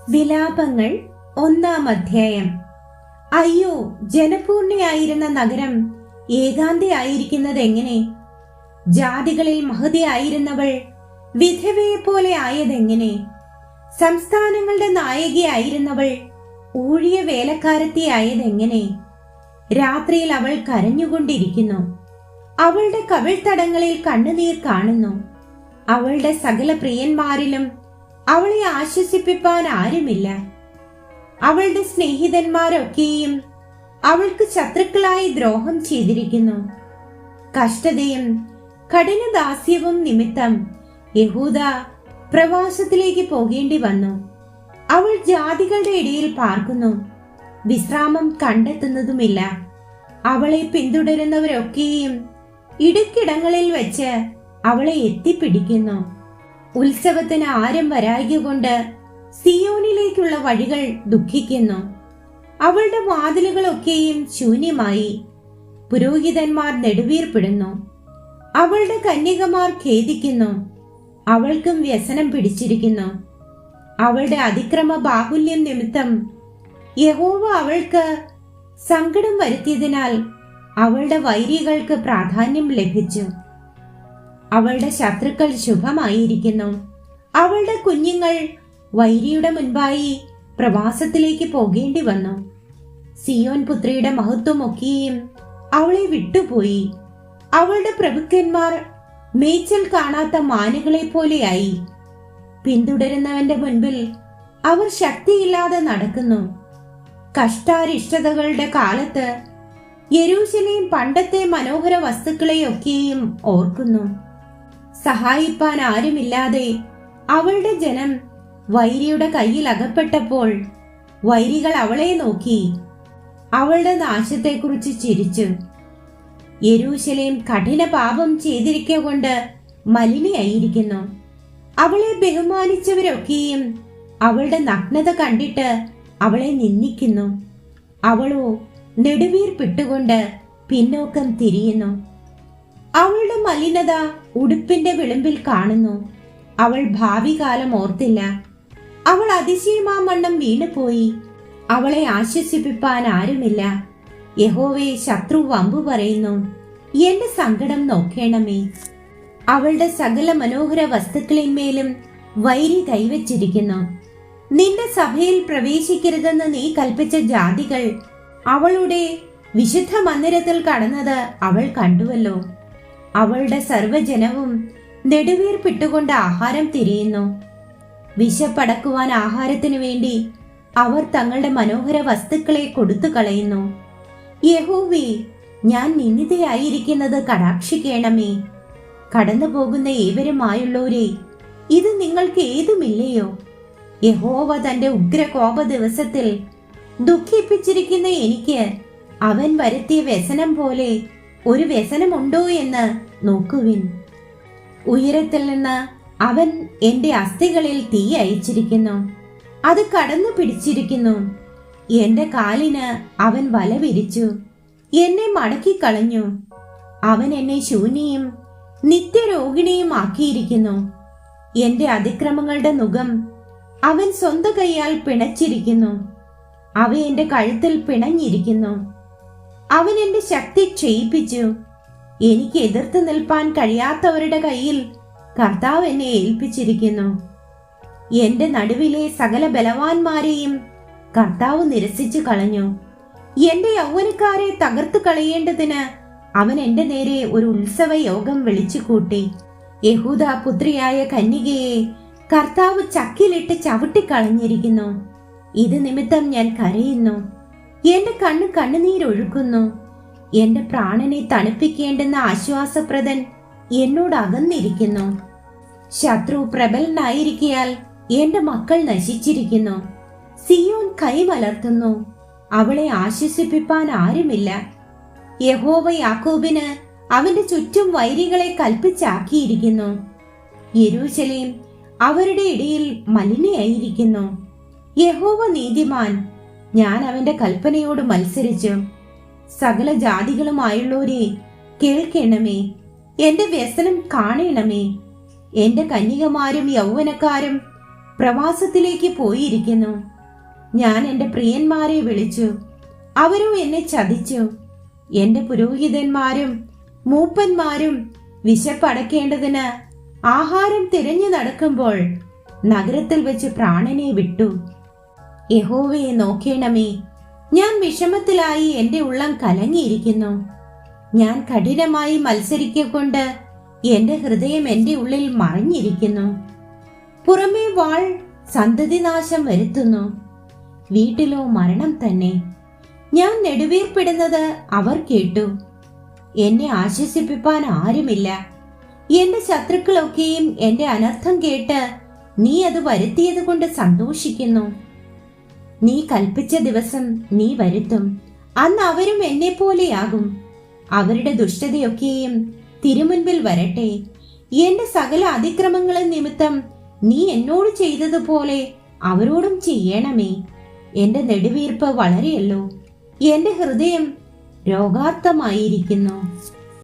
വിലാപങ്ങൾ 1-ാം. അയ്യോ, ജനപൂർണയായിരുന്ന നഗരം ഏകാന്തയായിരിക്കുന്നത് എങ്ങനെ? ജാതികളിൽ മഹതിയായിരുന്നവൾ വിധവയെപ്പോലെ ആയതെങ്ങനെ? സംസ്ഥാനങ്ങളുടെ നായികയായിരുന്നവൾ ഊഴിയ വേലക്കാരത്തിയായതെങ്ങനെ? രാത്രിയിൽ അവൾ കരഞ്ഞുകൊണ്ടിരിക്കുന്നു. അവളുടെ കവിൾത്തടങ്ങളിൽ കണ്ണുനീർ കാണുന്നു. അവളുടെ സകല പ്രിയന്മാരിലും അവളെ ആശ്വസിപ്പിപ്പാൻ ആരുമില്ല. അവളുടെ സ്നേഹിതന്മാരൊക്കെയും അവൾക്ക് ശത്രുക്കളായി ദ്രോഹം ചെയ്തിരിക്കുന്നു. കഷ്ടതയും കഠിനദാസ്യവും നിമിത്തം യഹൂദ പ്രവാസത്തിലേക്ക് പോകേണ്ടി വന്നു. അവൾ ജാതികളുടെ ഇടയിൽ പാർക്കുന്നു, വിശ്രാമം കണ്ടെത്തുന്നതുമില്ല. അവളെ പിന്തുടരുന്നവരൊക്കെയും ഇടുക്കിടങ്ങളിൽ വെച്ച് അവളെ എത്തിപ്പിടിക്കുന്നു. ഉത്സവത്തിന് ആരും വരായ്കൊണ്ട് സിയോനിലേക്കുള്ള വഴികൾ ദുഃഖിക്കുന്നു. അവളുടെ വാതിലുകളൊക്കെയും ശൂന്യമായി. പുരോഹിതന്മാർ നെടുവീർപ്പിടുന്നു. അവളുടെ കന്യകമാർ ഖേദിക്കുന്നു. അവൾക്കും വ്യസനം പിടിച്ചിരിക്കുന്നു. അവളുടെ അതിക്രമ ബാഹുല്യം നിമിത്തം യഹോവ അവൾക്ക് സങ്കടം വരുത്തിയതിനാൽ അവളുടെ വൈരികൾക്ക് പ്രാധാന്യം ലഭിച്ചു. അവളുടെ ശത്രുക്കൾ ശുഭമായിരിക്കുന്നു. അവളുടെ കുഞ്ഞുങ്ങൾ വൈരിയുടെ മുൻപായി പ്രവാസത്തിലേക്ക് പോകേണ്ടി വന്നു. സിയോൻ പുത്രിയുടെ മഹത്വമൊക്കെയും അവളെ വിട്ടുപോയി. അവളുടെ പ്രഭുക്കന്മാർ മേച്ചൽ കാണാത്ത മാനുകളെ പോലെയായി. പിന്തുടരുന്നവന്റെ മുൻപിൽ അവർ ശക്തിയില്ലാതെ നടക്കുന്നു. കഷ്ടാരിഷ്ടതകളുടെ കാലത്ത് യെരൂശലേം പണ്ടത്തെ മനോഹര വസ്തുക്കളെയൊക്കെയും ഓർക്കുന്നു. സഹായിപ്പാൻ ആരുമില്ലാതെ അവളുടെ ജനം വൈരിയുടെ കയ്യിൽ അകപ്പെട്ടപ്പോൾ വൈരികൾ അവളെ നോക്കി അവളുടെ നാശത്തെക്കുറിച്ച് ചിരിച്ചു. യെരൂശലേം കഠിന പാപം ചെയ്തിരിക്കൊണ്ട് മലിനയായിരിക്കുന്നു. അവളെ ബഹുമാനിച്ചവരൊക്കെയും അവളുടെ നഗ്നത കണ്ടിട്ട് അവളെ നിന്ദിക്കുന്നു. അവളോ നെടുവീർപ്പിട്ടുകൊണ്ട് പിന്നോക്കം തിരിയുന്നു. അവളുടെ മലിനത ഉടുപ്പിന്റെ വിളിമ്പിൽ കാണുന്നു. അവൾ ഭാവി കാലം ഓർത്തില്ല. അവൾ അതിശയമാമണ്ണം വീണുപോയി. അവളെ ആശ്വസിപ്പിപ്പാൻ ആരുമില്ല. യഹോവേ, ശത്രു വമ്പു പറയുന്നു, എന്റെ സങ്കടം നോക്കേണമേ. അവളുടെ സകല മനോഹര വസ്തുക്കളിന്മേലും വൈരി കൈവച്ചിരിക്കുന്നു. നിന്റെ സഭയിൽ പ്രവേശിക്കരുതെന്ന് നീ കൽപ്പിച്ച ജാതികൾ അവളുടെ വിശുദ്ധ മന്ദിരത്തിൽ കടന്നത് അവൾ കണ്ടുവല്ലോ. അവളുടെ സർവ്വജനവും നെടുവീർപ്പിട്ടുകൊണ്ട് ആഹാരം തിരയുന്നു. വിശപ്പടക്കുവാൻ ആഹാരത്തിനു വേണ്ടി അവർ തങ്ങളുടെ മനോഹര വസ്തുക്കളെ കൊടുത്തു കളയുന്നു. യഹോവേ, ഞാൻ നിന്ദിതയായിരിക്കുന്നത് കടാക്ഷിക്കണമേ. കടന്നു പോകുന്ന ഏവരുമായുള്ളവരെ, ഇത് നിങ്ങൾക്ക് ഏതുമില്ലയോ? യഹോവ തന്റെ ഉഗ്രകോപ ദിവസത്തിൽ ദുഃഖിപ്പിച്ചിരിക്കുന്ന എനിക്ക് അവൻ വരുത്തിയ വ്യസനം പോലെ ഒരു വ്യസനമുണ്ടോ എന്ന് നോക്കുവിൻ. ഉയരത്തിൽ നിന്ന് അവൻ എന്റെ അസ്ഥികളിൽ തീ അയച്ചിരിക്കുന്നു. അത് കടന്നു പിടിച്ചിരിക്കുന്നു. എന്റെ കാലിന് അവൻ വല വിരിച്ചു. എന്നെ മടക്കിക്കളഞ്ഞു. അവൻ എന്നെ ശൂന്യയും നിത്യരോഗിണിയും ആക്കിയിരിക്കുന്നു. എന്റെ അതിക്രമങ്ങളുടെ നുകം അവൻ സ്വന്തം കൈയാൽ പിണച്ചിരിക്കുന്നു. അവ എന്റെ കഴുത്തിൽ പിണഞ്ഞിരിക്കുന്നു. അവൻ എന്റെ ശക്തി ക്ഷയിപ്പിച്ചു. എനിക്ക് എതിർത്ത് നിൽപ്പാൻ കഴിയാത്തവരുടെ കയ്യിൽ കർത്താവ് എന്നെ ഏൽപ്പിച്ചിരിക്കുന്നു. എന്റെ നടുവിലെ സകല ബലവാന്മാരെയും കർത്താവ് നിരസിച്ചു കളഞ്ഞു. എന്റെ യൗവനക്കാരെ തകർത്തു കളയേണ്ടതിന് അവൻ എന്റെ നേരെ ഒരു ഉത്സവ യോഗം വിളിച്ചു കൂട്ടി. യഹൂദ പുത്രിയായ കന്യകയെ കർത്താവ് ചക്കിലിട്ട് ചവിട്ടിക്കളഞ്ഞിരിക്കുന്നു. ഇത് നിമിത്തം ഞാൻ കരയുന്നു. എന്റെ കണ്ണുനീരൊഴുക്കുന്നു. എന്റെ പ്രാണനെ തണുപ്പിക്കേണ്ടുന്ന ആശ്വാസപ്രദൻ എന്നോട് അകന്നിരിക്കുന്നു. ശത്രു പ്രബലനായിരിക്കയാൽ എന്റെ മക്കൾ നശിച്ചിരിക്കുന്നു. സിയോൻ കൈമലർത്തുന്നു. അവളെ ആശ്വസിപ്പിപ്പാൻ ആരുമില്ല. യഹോവ യാക്കോബിന് അവന്റെ ചുറ്റും വൈരികളെ കൽപ്പിച്ചാക്കിയിരിക്കുന്നു. യെരൂശലേം അവരുടെ ഇടയിൽ മലിനയായിരിക്കുന്നു. യഹോവ നീതിമാൻ. ഞാൻ അവന്റെ കൽപ്പനയോട് മത്സരിച്ചു. സകല ജാതികളുമായുള്ളവരെ കേൾക്കണമേ. എന്റെ വ്യസനം കാണണമേ. എന്റെ കന്യകമാരും യൗവനക്കാരും പ്രവാസത്തിലേക്ക് പോയിരിക്കുന്നു. ഞാൻ എൻ്റെ പ്രിയന്മാരെ വിളിച്ചു, അവരോ എന്നെ ചതിച്ചു. എൻ്റെ പുരോഹിതന്മാരും മൂപ്പന്മാരും വിശപ്പടക്കേണ്ടതിന് ആഹാരം തിരഞ്ഞു നടക്കുമ്പോൾ നഗരത്തിൽ വെച്ച് പ്രാണനെ വിട്ടു. യഹോവയെ നോക്കേണമേ, ഞാൻ വിഷമത്തിലായി എൻ്റെ ഉള്ളം കലങ്ങിയിരിക്കുന്നു. ഞാൻ കഠിനമായി മത്സരിക്കൊണ്ട് എൻ്റെ ഹൃദയം എൻ്റെ ഉള്ളിൽ മറിഞ്ഞിരിക്കുന്നു. പുറമേ വാൾ സന്തതിനാശം വരുത്തുന്നു, വീട്ടിലോ മരണം തന്നെ. ഞാൻ നെടുവീർപ്പിടുന്നത് അവർ കേട്ടു. എന്നെ ആശ്വസിപ്പിപ്പാൻ ആരുമില്ല. എന്റെ ശത്രുക്കളൊക്കെയും എന്റെ അനർത്ഥം കേട്ട് നീ അത് വരുത്തിയത് കൊണ്ട് സന്തോഷിക്കുന്നു. നീ കൽപ്പിച്ച ദിവസം നീ വരുത്തും, അന്ന് അവരും എന്നെ പോലെയാകും. അവരുടെ ദുഷ്ടതയൊക്കെയും തിരുമുൻപിൽ വരട്ടെ. എന്റെ സകല അതിക്രമങ്ങളും നിമിത്തം നീ എന്നോട് ചെയ്തതുപോലെ അവരോടും ചെയ്യണമേ. എന്റെ നെടുവീർപ്പ് വളരെയല്ലോ, എന്റെ ഹൃദയം രോഗാർത്തമായിരിക്കുന്നു.